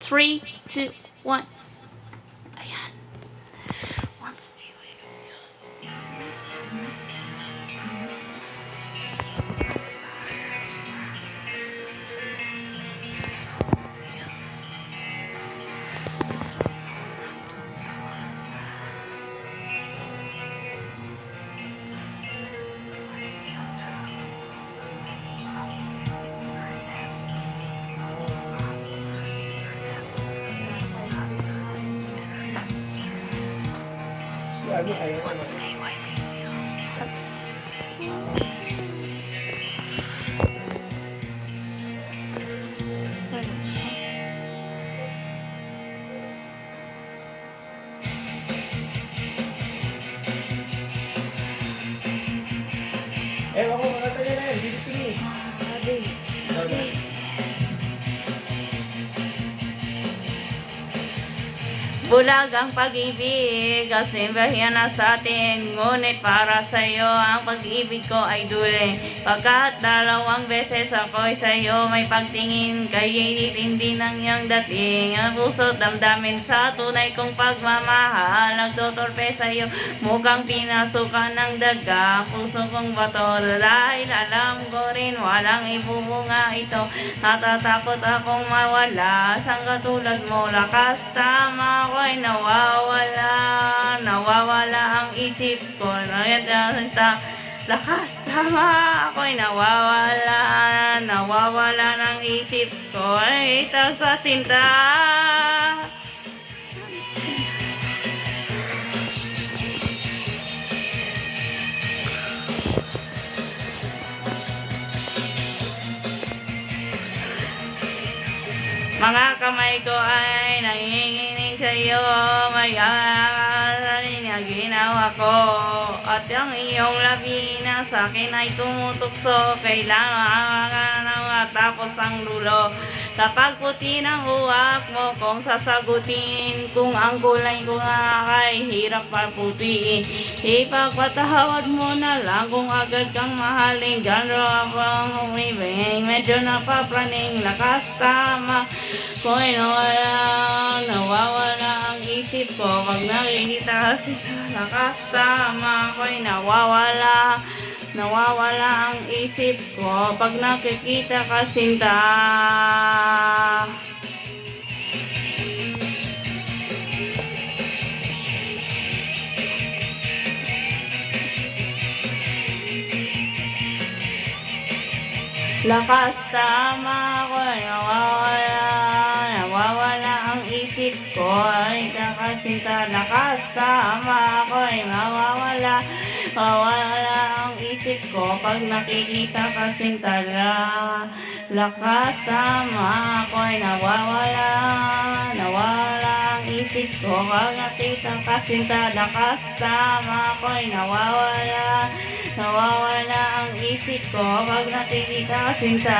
3, 2, 1. Ayan. Once. Sabi, ayaw ko. Ewan ko, kakanta niya na yan. Dito ko ni. Sabi. Bulag ang pag-ibig, kasimbahan na sa atin, ngunit para sa'yo ang pag-ibig ko ay duling. Pagkat 2 beses ako'y sa'yo may pagtingin, kaya hindi ng iyong dating. Ang puso't damdamin sa tunay kong pagmamahal, nagtotorpe sa'yo, mukhang pinasukan ng daga. Puso kong bato, dahil alam ko rin walang ibubunga ito. Natatakot akong mawala, sang katulad mo, lakas tama ko ay nawawala ang isip ko. Lakas tama ako'y nawawala ng isip ko. Ito sa sinta. Mga kamay ko ay nanginginig sa'yo, may sabi niya ginawa ko. At ang iyong labi na sa'kin ay tumutukso, kailangan ka na matapos ang dulo. Kapag puti ng uwak mo, kung sasagutin, kung ang kulay ko nga ay hirap paputiin, ipagpatawad mo na lang kung agad kang mahalin. Gano'n abang umibig, medyo napapraning, lakas tama ko'y nawawala ang isip ko. Pag nakikita kasi lakas tama ko'y nawawala ang isip ko. Pag nakikita ka sinta. Lakas tama ko'y nawawala ang isip ko. Ay kakasinta, lakas tama ako'y mawawala ang isip ko. Pag nakikita ka sinta, lakas tama ako'y nawawala ang isip ko. Pag nakita ka sinta, lakas tama ako'y nawawala ang isip ko. Pag nakikita ka sinta.